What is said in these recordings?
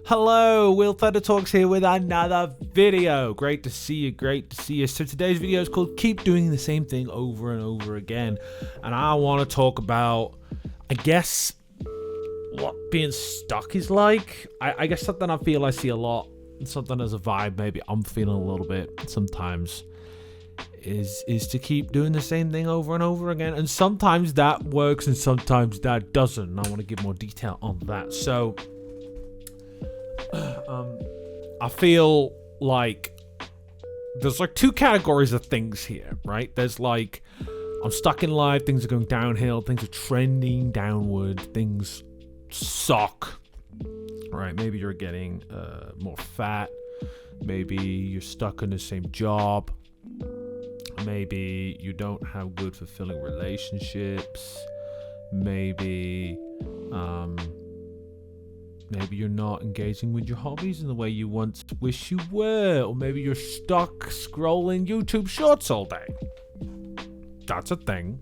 Hello, Will Thunder Talks here with another video. Great to see you. So today's video is called Keep Doing the Same Thing Over and Over Again. And I want to talk about, I guess, what being stuck is like. I guess something I feel I see a lot, and something as a vibe maybe I'm feeling a little bit sometimes, is to keep doing the same thing over and over again. And sometimes that works and sometimes that doesn't. And I want to give more detail on that. So I feel like there's like two categories of things here, right? There's like, I'm stuck in life, things are going downhill, things are trending downward, things suck, right? Maybe you're getting more fat, maybe you're stuck in the same job, maybe you don't have good fulfilling relationships, maybe you're not engaging with your hobbies in the way you once wish you were, or maybe you're stuck scrolling YouTube shorts all day. That's a thing.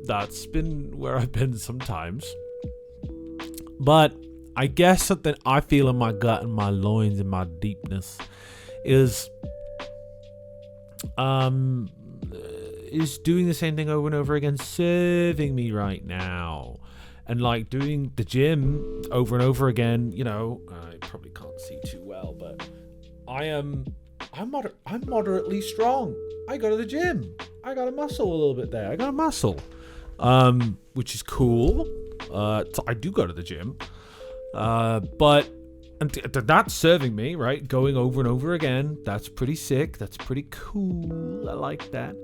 That's been where I've been sometimes. But I guess something I feel in my gut and my loins and my deepness is doing the same thing over and over again serving me right now. And like doing the gym over and over again, you know, I probably can't see too well, but I'm moderately strong. I go to the gym. I got a muscle a little bit there. I got a muscle, which is cool. So I do go to the gym, but that's serving me, right? Going over and over again. That's pretty sick. That's pretty cool. I like that.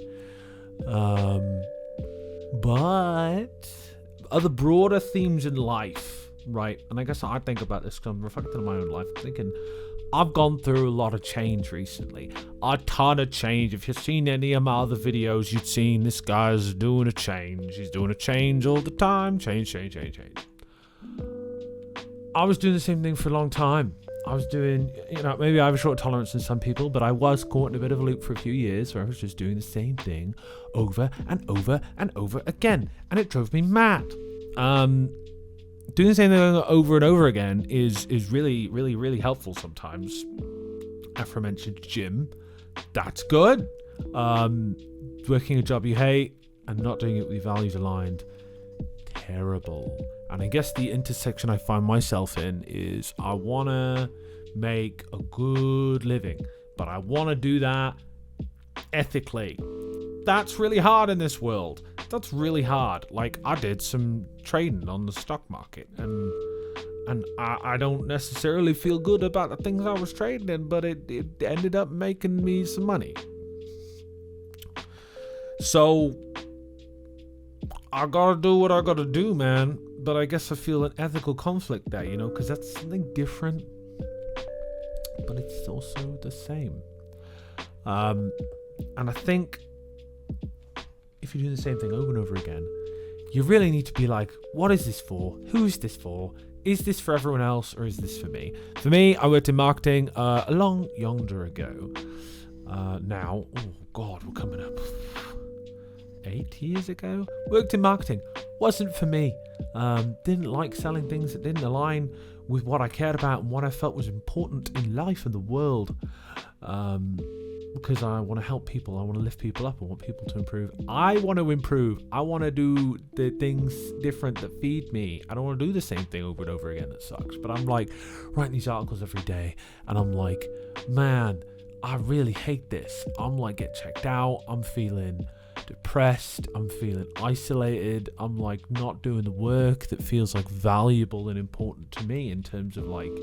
But other broader themes in life, right? And I guess I think about this because I'm reflecting on my own life. I'm thinking I've gone through a lot of change recently. A ton of change. If you've seen any of my other videos, you've seen this guy's doing a change. He's doing a change all the time. Change. I was doing the same thing for a long time. I was doing, maybe I have a short tolerance than some people, but I was caught in a bit of a loop for a few years where I was just doing the same thing over and over and over again. And it drove me mad. Doing the same thing over and over again is really, really, really helpful sometimes. Aforementioned gym, that's good. Working a job you hate and not doing it with your values aligned, terrible. And I guess the intersection I find myself in is I want to make a good living, but I want to do that ethically. That's really hard in this world. That's really hard. Like, I did some trading on the stock market, and I don't necessarily feel good about the things I was trading in, but it ended up making me some money. So I gotta do what I gotta do, man. But I guess I feel an ethical conflict there, because that's something different, but it's also the same. And I think if you do the same thing over and over again, you really need to be like, what is this for? Who is this for? Is this for everyone else, or is this for me? For me, I worked in marketing a long yonder ago. Now, oh God, we're coming up 8 years ago. Worked in marketing. Wasn't for me. Didn't like selling things that didn't align with what I cared about and what I felt was important in life and the world. Because I want to help people. I want to lift people up. I want people to improve. I want to improve. I want to do the things different that feed me. I don't want to do the same thing over and over again that sucks. But I'm like writing these articles every day and I'm like, man, I really hate this. I'm like, get checked out. I'm feeling depressed. I'm feeling isolated. I'm like not doing the work that feels like valuable and important to me in terms of like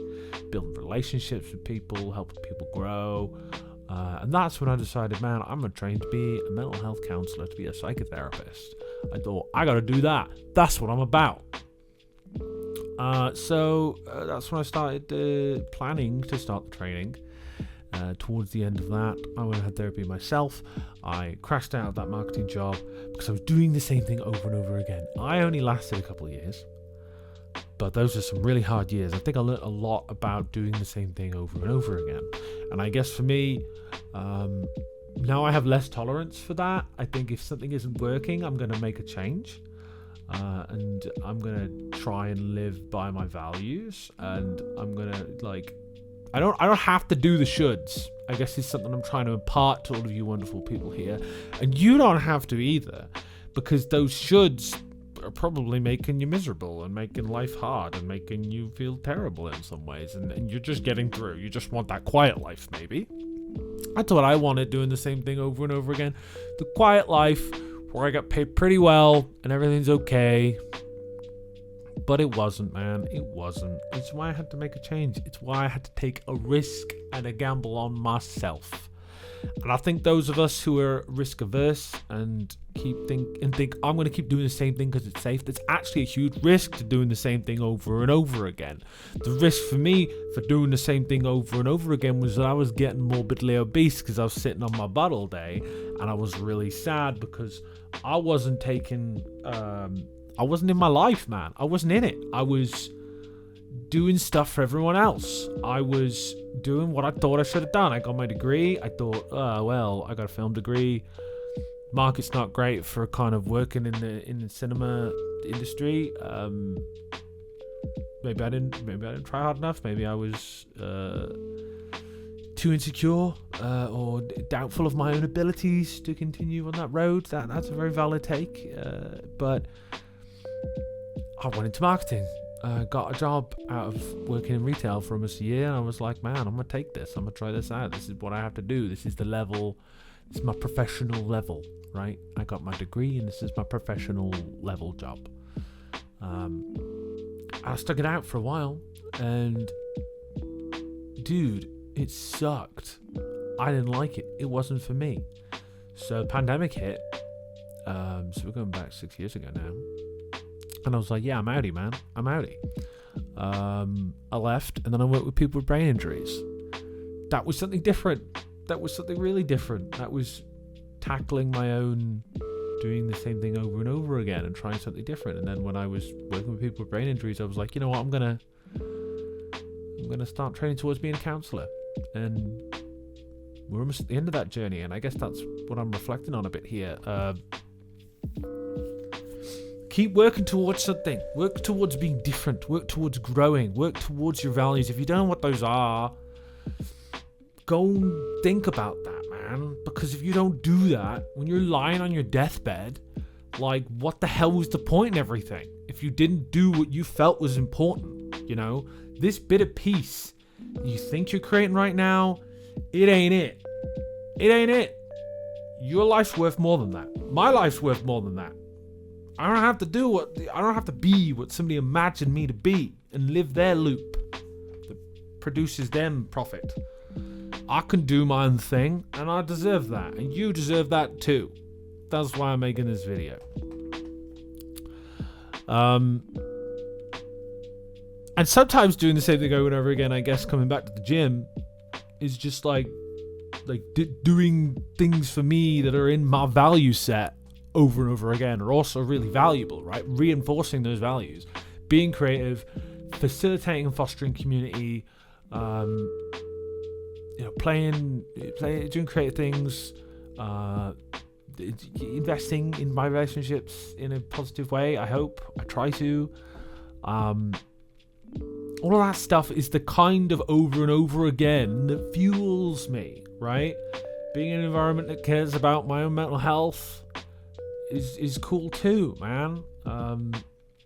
building relationships with people, helping people grow. And that's when I decided, man, I'm going to train to be a mental health counselor, to be a psychotherapist. I thought, I got to do that. That's what I'm about. So that's when I started planning to start the training. Towards the end of that, I went and had therapy myself. I crashed out of that marketing job because I was doing the same thing over and over again. I only lasted a couple of years, but those are some really hard years. I think I learned a lot about doing the same thing over and over again. And I guess for me, now I have less tolerance for that. I think if something isn't working, I'm going to make a change. and I'm gonna try and live by my values, and I'm gonna I don't have to do the shoulds. I guess it's something I'm trying to impart to all of you wonderful people here, and you don't have to either, because those shoulds are probably making you miserable and making life hard and making you feel terrible in some ways, and you're just getting through. You just want that quiet life, maybe. That's what I wanted, doing the same thing over and over again. The quiet life where I got paid pretty well and everything's okay. But it wasn't, man. It wasn't. It's why I had to make a change. It's why I had to take a risk and a gamble on myself. And I think those of us who are risk averse and think I'm going to keep doing the same thing because it's safe, that's actually a huge risk to doing the same thing over and over again. The risk for me for doing the same thing over and over again was that I was getting morbidly obese because I was sitting on my butt all day, and I was really sad because I wasn't taking I wasn't in my life, man. I wasn't in it. I was doing stuff for everyone else. I was doing what I thought I should have done. I got my degree. I thought, well, I got a film degree. Market's not great for kind of working in the cinema industry. Maybe I didn't try hard enough. Maybe I was too insecure or doubtful of my own abilities to continue on that road. That's a very valid take. But I went into marketing. Got a job out of working in retail for almost a year, and I was like, man, I'm going to take this. I'm going to try this out. This is what I have to do. This is the level. This is my professional level, right? I got my degree, and this is my professional level job. I stuck it out for a while, and dude, it sucked. I didn't like it. It wasn't for me. So the pandemic hit. So we're going back 6 years ago now. And I was like, yeah, I'm outie, man. I'm outie. I left, and then I worked with people with brain injuries. That was something different. That was something really different. That was tackling my own, doing the same thing over and over again and trying something different. And then when I was working with people with brain injuries, I was like, you know what, I'm gonna start training towards being a counsellor. And we're almost at the end of that journey, and I guess that's what I'm reflecting on a bit here. Keep working towards something. Work towards being different. Work towards growing. Work towards your values. If you don't know what those are, go and think about that, man. Because if you don't do that, when you're lying on your deathbed, like, what the hell was the point in everything? If you didn't do what you felt was important, you know? This bit of peace you think you're creating right now, it ain't it. It ain't it. Your life's worth more than that. My life's worth more than that. I don't have to be what somebody imagined me to be and live their loop that produces them profit. I can do my own thing, and I deserve that, and you deserve that too. That's why I'm making this video. And sometimes doing the same thing over and over again, I guess coming back to the gym is just like doing things for me that are in my value set over and over again are also really valuable, right? Reinforcing those values, being creative, facilitating and fostering community, playing, doing creative things, investing in my relationships in a positive way. I hope. I try to. All of that stuff is the kind of over and over again that fuels me, right? Being in an environment that cares about my own mental health is cool too, man.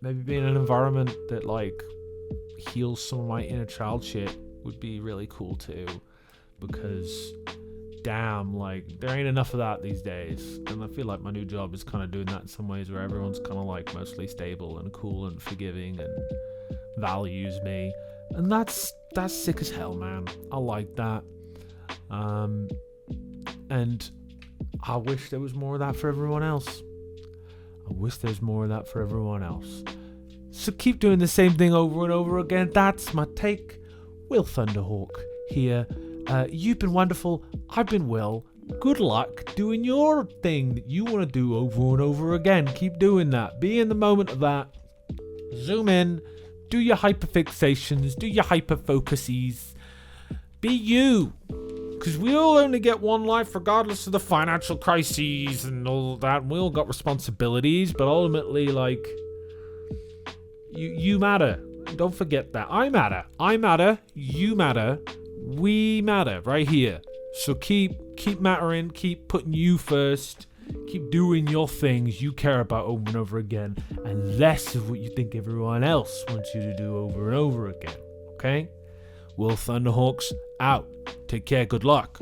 Maybe being in an environment that like heals some of my inner child shit would be really cool too, because damn, like, there ain't enough of that these days, and I feel like my new job is kind of doing that in some ways, where everyone's kind of like mostly stable and cool and forgiving and values me, and that's sick as hell, man. I like that. And I wish there was more of that for everyone else. So keep doing the same thing over and over again. That's my take. Will Thunderhawk here. You've been wonderful. I've been Will. Good luck doing your thing that you want to do over and over again. Keep doing that. Be in the moment of that. Zoom in. Do your hyperfixations. Do your hyperfocuses. Be you. Because we all only get one life, regardless of the financial crises and all that. We all got responsibilities, but ultimately, like, You matter. Don't forget that. I matter. I matter. You matter. We matter right here. So keep mattering. Keep putting you first. Keep doing your things you care about over and over again, and less of what you think everyone else wants you to do over and over again. Okay? Will Thunderhawks out. Take care. Good luck.